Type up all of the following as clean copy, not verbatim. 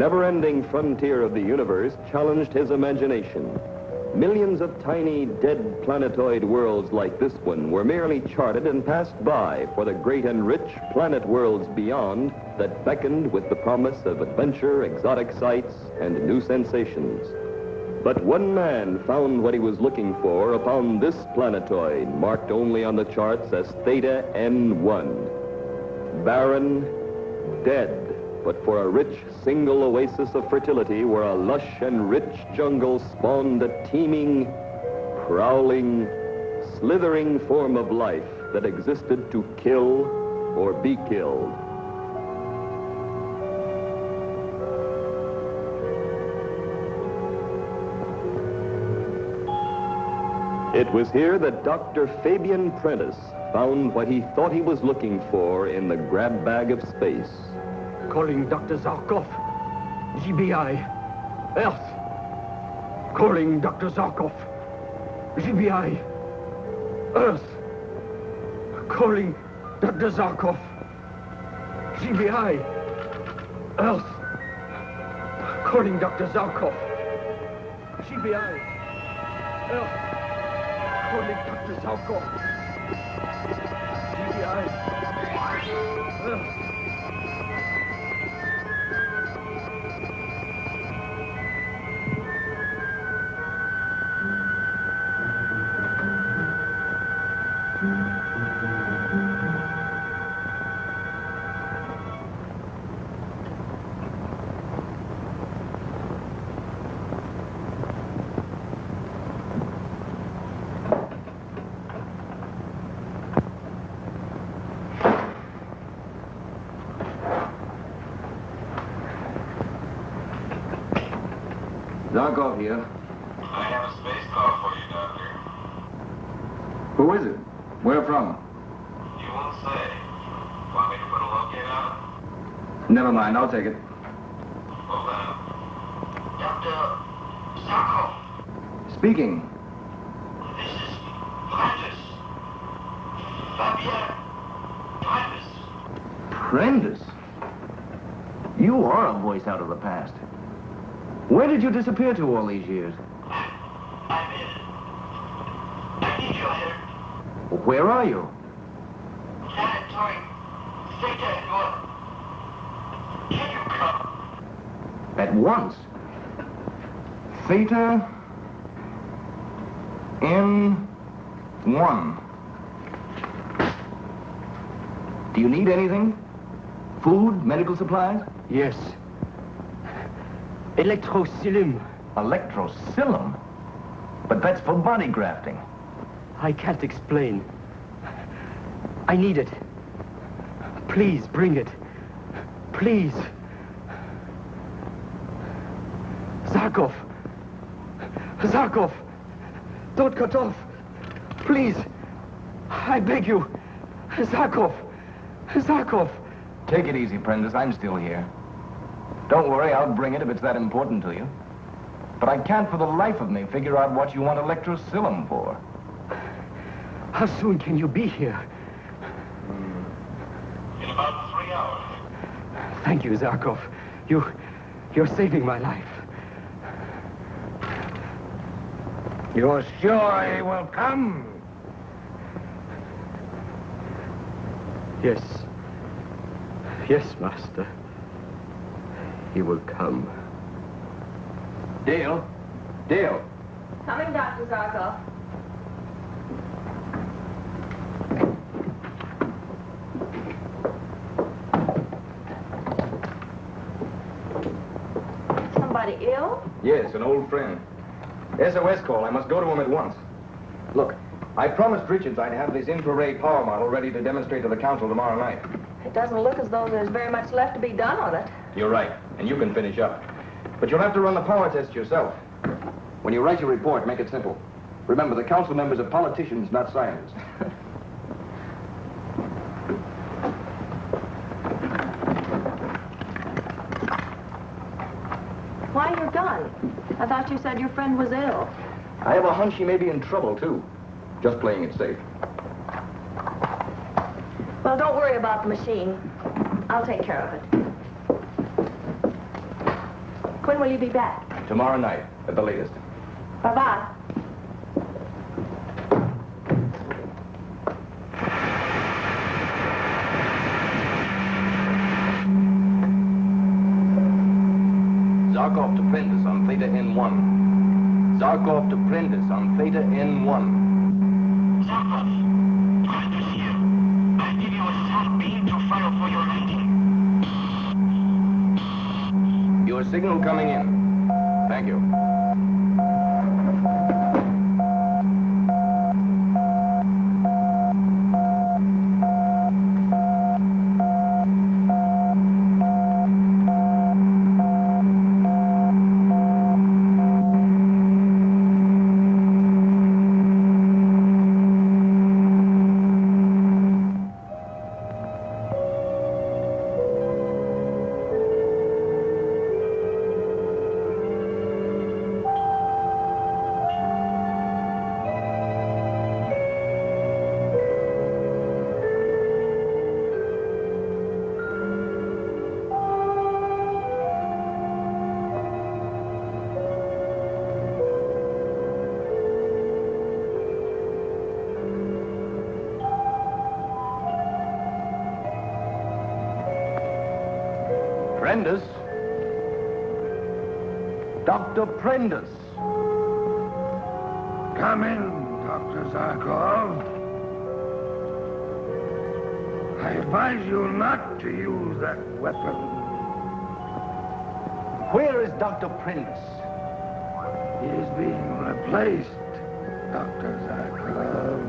never-ending frontier of the universe challenged his imagination. Millions of tiny, dead planetoid worlds like this one were merely charted and passed by for the great and rich planet worlds beyond that beckoned with the promise of adventure, exotic sights, and new sensations. But one man found what he was looking for upon this planetoid, marked only on the charts as Theta N1. Barren, dead, but for a rich single oasis of fertility where a lush and rich jungle spawned a teeming, prowling, slithering form of life that existed to kill or be killed. It was here that Dr. Fabian Prentice found what he thought he was looking for in the grab bag of space. Calling Dr. Zarkov. GBI. Earth. Calling Dr. Zarkov. GBI. Earth. Calling Dr. Zarkov. GBI. Earth. Calling Dr. Zarkov. GBI. Earth. Calling Dr. Zarkov. GBI. Earth. Zarkov here. I have a space car for you, Doctor. Who is it? Where from? You won't say. Want me to put a locate on it? Never mind, I'll take it. Well, Dr. Zarkov. Speaking. This is Prentice. Fabian Prentice. Prentice? You are a voice out of the past. Where did you disappear to all these years? I'm in. I need your help. Where are you? Planetary Theta N1. Can you come? At once. Theta N1. Do you need anything? Food, medical supplies? Yes. Electrocilium. Electrocilium? But that's for body grafting. I can't explain. I need it. Please, bring it. Please. Zarkov. Zarkov. Don't cut off. Please. I beg you. Zarkov. Zarkov. Take it easy, Prentice. I'm still here. Don't worry, I'll bring it if it's that important to you. But I can't for the life of me figure out what you want electrocilium for. How soon can you be here? In about 3 hours. Thank you, Zarkov. You're saving my life. You're sure he will come? Yes. Yes, Master. He will come. Dale? Dale? Coming, Dr. Zarkov. Somebody ill? Yes, an old friend. SOS call. I must go to him at once. Look, I promised Richards I'd have this infrared power model ready to demonstrate to the council tomorrow night. It doesn't look as though there's very much left to be done on it. You're right, and you can finish up. But you'll have to run the power test yourself. When you write your report, make it simple. Remember, the council members are politicians, not scientists. Why your gun? I thought you said your friend was ill. I have a hunch he may be in trouble, too. Just playing it safe. Well, don't worry about the machine. I'll take care of it. When will you be back? Tomorrow night, at the latest. Bye-bye. Zarkov to Prentice on Theta N1. Zarkov to Prentice on Theta N1. Zarkov, Prentice here. I'll give you a SAT beam to file for your landing. Your signal coming in. Thank you. Prentice? Dr. Prentice. Come in, Dr. Zarkov. I advise you not to use that weapon. Where is Dr. Prentice? He is being replaced, Dr. Zarkov.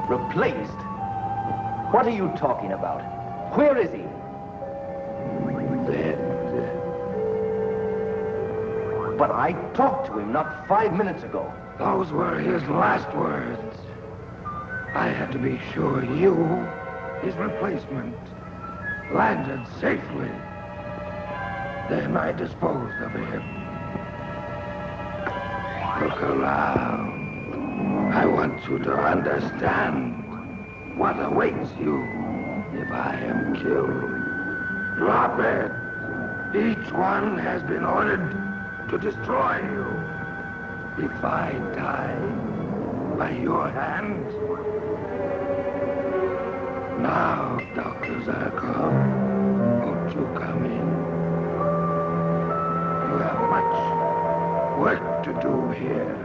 Replaced? What are you talking about? Where is he? Dead. But I talked to him not 5 minutes ago. Those were his last words. I had to be sure you, his replacement, landed safely. Then I disposed of him. Look around. I want you to understand what awaits you if I am killed. Drop it. Each one has been ordered to destroy you. If I die by your hand. Now, Dr. Zarkov, won't you come in? You have much work to do here.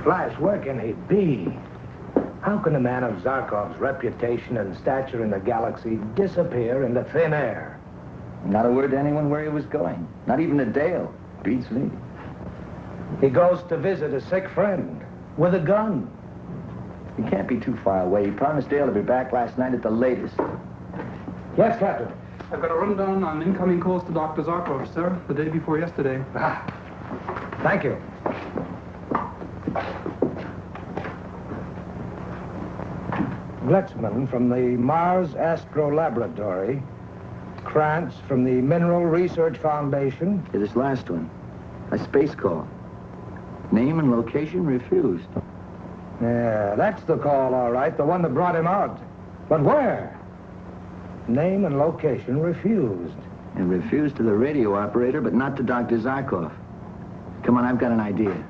Flash, where can he be? How can a man of Zarkov's reputation and stature in the galaxy disappear into thin air? Not a word to anyone where he was going. Not even to Dale. Beats me. He goes to visit a sick friend with a gun. He can't be too far away. He promised Dale to be back last night at the latest. Yes, Captain. I've got a rundown on incoming calls to Dr. Zarkov, sir, the day before yesterday. Thank you. Blitzman from the Mars Astro Laboratory. Krantz from the Mineral Research Foundation. Yeah, this last one. A space call. Name and location refused. Yeah, that's the call, all right. The one that brought him out. But where? Name and location refused. And refused to the radio operator, but not to Dr. Zarkov. Come on, I've got an idea.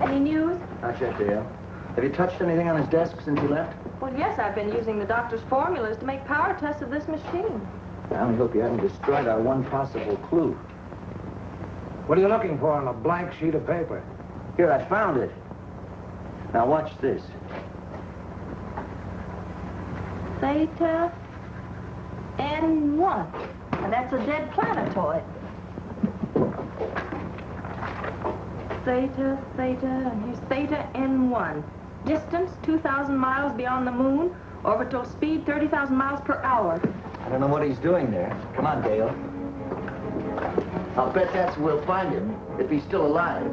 Any news? Not yet, Dale. Have you touched anything on his desk since he left? Well, yes, I've been using the doctor's formulas to make power tests of this machine. I only hope you haven't destroyed our one possible clue. What are you looking for on a blank sheet of paper? Here, I found it. Now watch this. Theta N1. And that's a dead planetoid. theta, theta, and here's theta N1. Distance, 2,000 miles beyond the moon. Orbital speed, 30,000 miles per hour. I don't know what he's doing there. Come on, Dale. I'll bet that's where we'll find him, if he's still alive.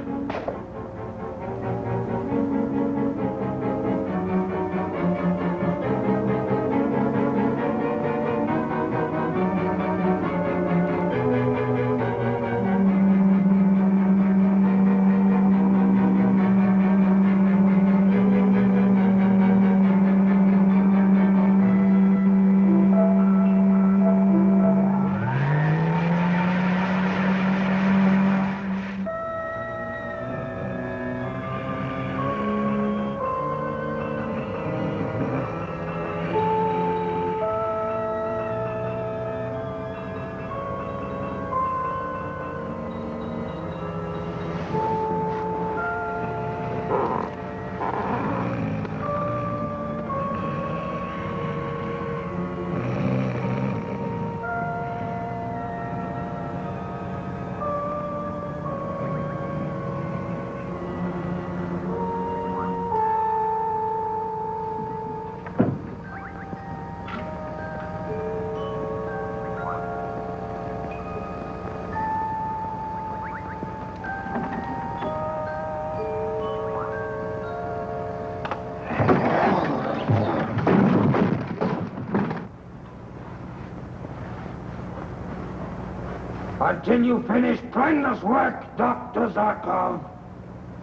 Until you finish pointless work, Dr. Zarkov,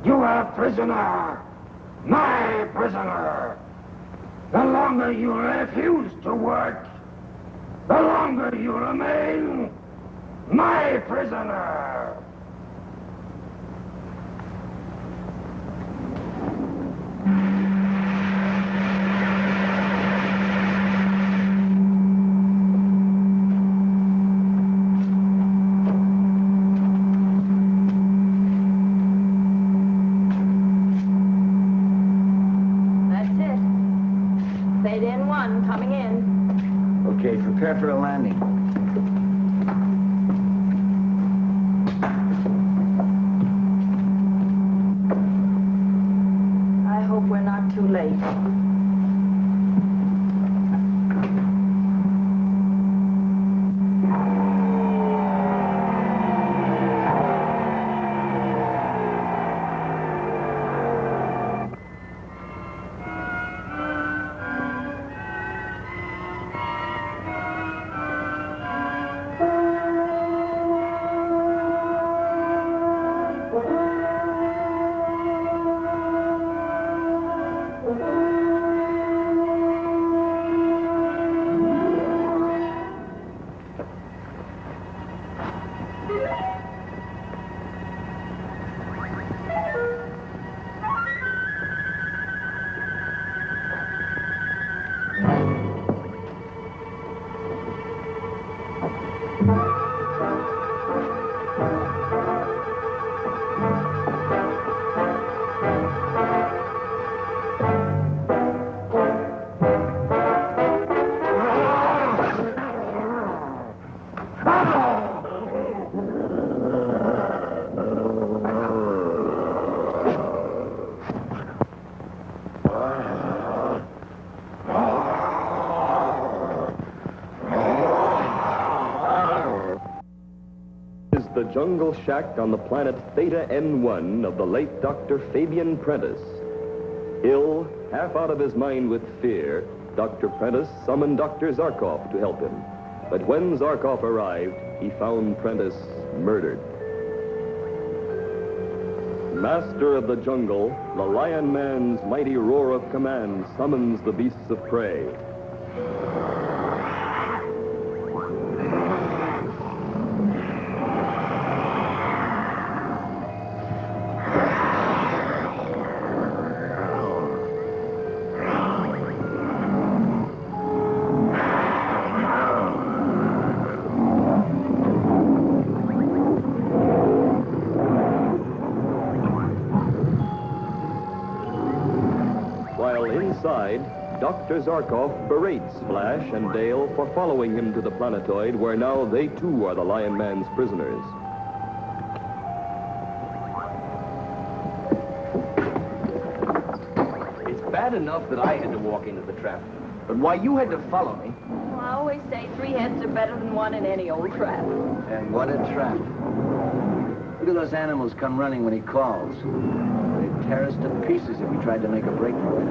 you are a prisoner. My prisoner. The longer you refuse to work, the longer you remain my prisoner. Coming in. Okay, prepare for a landing. I hope we're not too late. The jungle shack on the planet Theta N1 of the late Dr. Fabian Prentice. Ill, half out of his mind with fear, Dr. Prentice summoned Dr. Zarkov to help him. But when Zarkov arrived, he found Prentice murdered. Master of the jungle, the Lion Man's mighty roar of command summons the beasts of prey. Inside, Dr. Zarkov berates Flash and Dale for following him to the planetoid, where now they too are the Lion Man's prisoners. bad enough that I had to walk into the trap. But why you had to follow me? Well, I always say 3 heads are better than 1 in any old trap. And what a trap. Look at those animals come running when he calls. They'd tear us to pieces if we tried to make a break for it.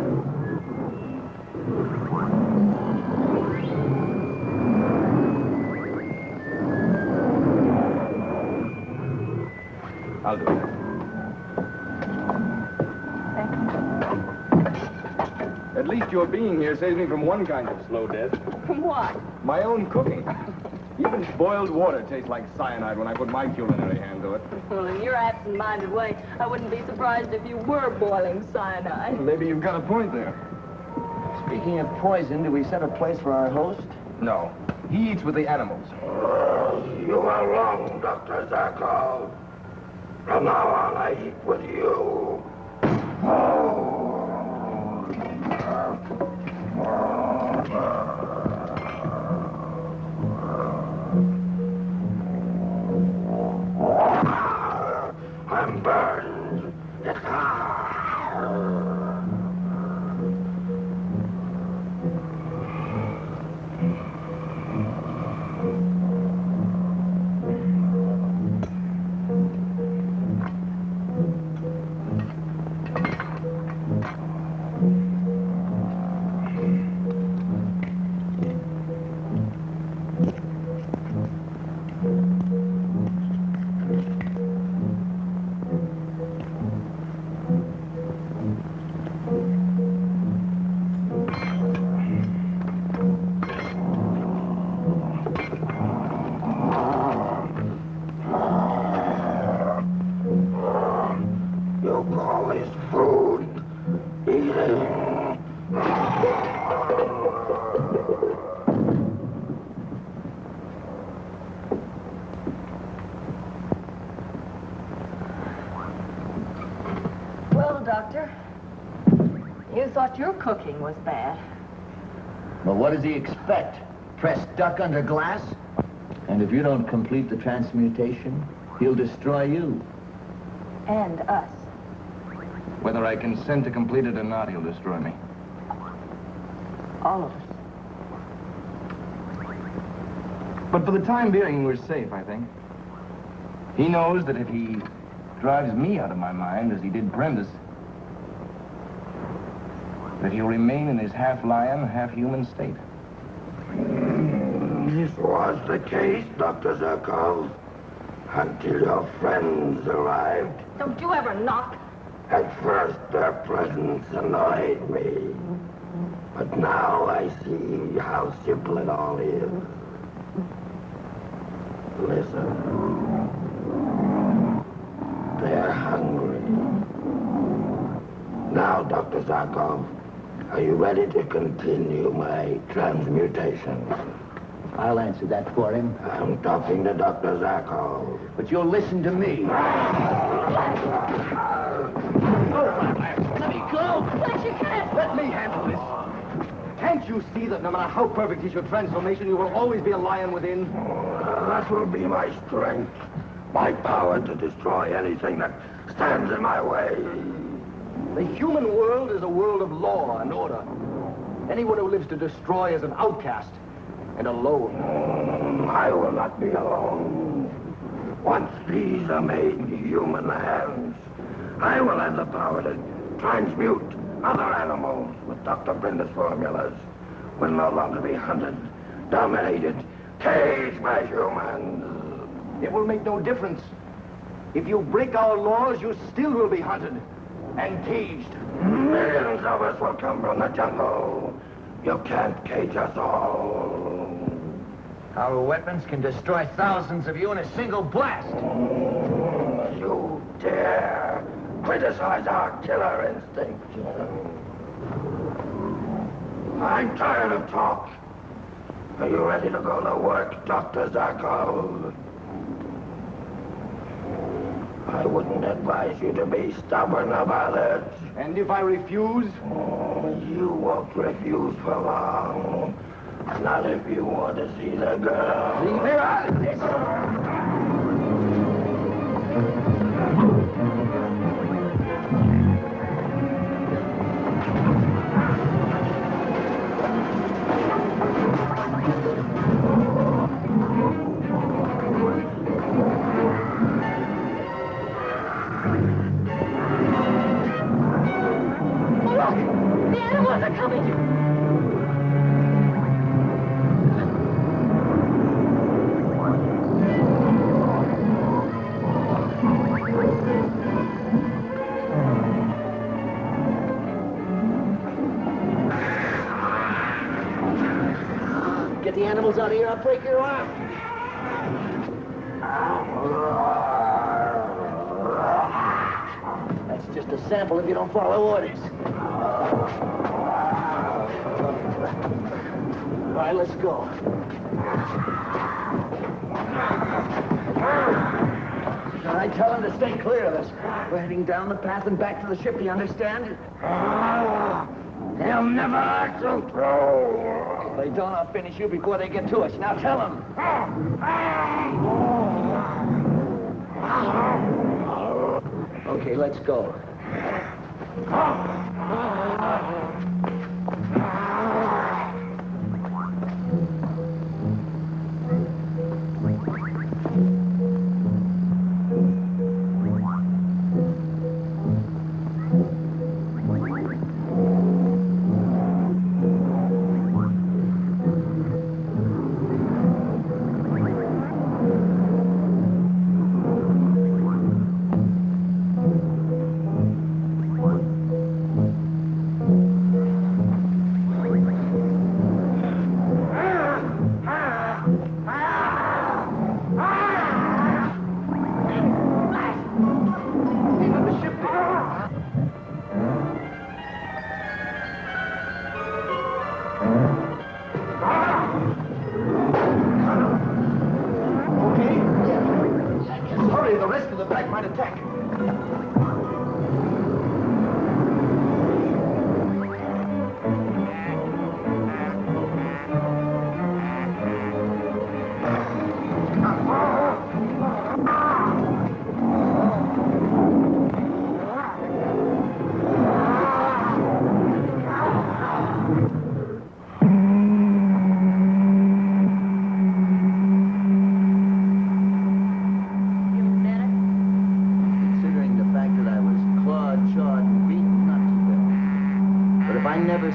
I'll do that. At least your being here saves me from one kind of slow death. From what? My own cooking. Even boiled water tastes like cyanide when I put my culinary hand to it. Well, in your absent-minded way, I wouldn't be surprised if you were boiling cyanide. Maybe you've got a point there. Speaking of poison, do we set a place for our host? No. He eats with the animals. You are wrong, Dr. Zarkov. From now on, I eat with you. I'm burned. It's Doctor. You thought your cooking was bad. Well, what does he expect? Press duck under glass? And if you don't complete the transmutation, he'll destroy you. And us. Whether I consent to complete it or not, he'll destroy me. All of us. But for the time being, we're safe, I think. He knows that if he drives me out of my mind, as he did Prentice, that he'll remain in his half-lion, half-human state. This was the case, Dr. Zarkov, until your friends arrived. Don't you ever knock. At first, their presence annoyed me. But now I see how simple it all is. Listen. They're hungry. Now, Dr. Zarkov, are you ready to continue my transmutation? I'll answer that for him. I'm talking to Dr. Zarkov. But you'll listen to me. Let me go! But you can't! Let me handle this. Can't you see that no matter how perfect is your transformation, you will always be a lion within? That will be my strength. My power to destroy anything that stands in my way. The human world is a world of law and order. Anyone who lives to destroy is an outcast and alone. I will not be alone. Once these are made in human hands, I will have the power to transmute other animals with Dr. Brinder's formulas. Will no longer be hunted, dominated, caged by humans. It will make no difference. If you break our laws, you still will be hunted and caged. Millions of us will come from the jungle. You can't cage us all. Our weapons can destroy thousands of you in a single blast. You dare criticize our killer instinct. I'm tired of talk. Are you ready to go to work, Dr. Zarkov? I wouldn't advise you to be stubborn about it. And if I refuse? You won't refuse for long. Not if you want to see the girl. Leave her out of this. The animals are coming! Get the animals out of here, I'll break your arm. That's just a sample if you don't follow orders. All right, let's go. All right, tell them to stay clear of us. We're heading down the path and back to the ship, you understand? They'll never let you through. If they don't, I'll finish you before they get to us. Now tell them. Okay, let's go.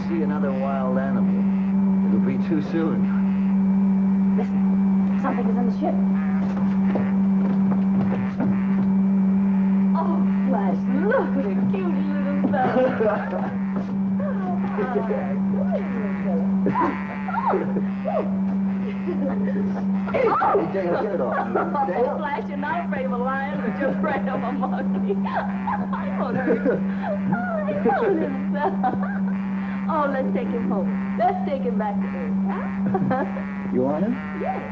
See another wild animal, it'll be too soon. Listen, something is in the ship. Oh, Flash, look at the cute little fella. Oh, Flash, you're not afraid of a lion, but you're afraid of a monkey. I won't hurt you. Oh, he's so little fella. Oh, let's take him home. Let's take him back to Earth, huh? You want him? Yes.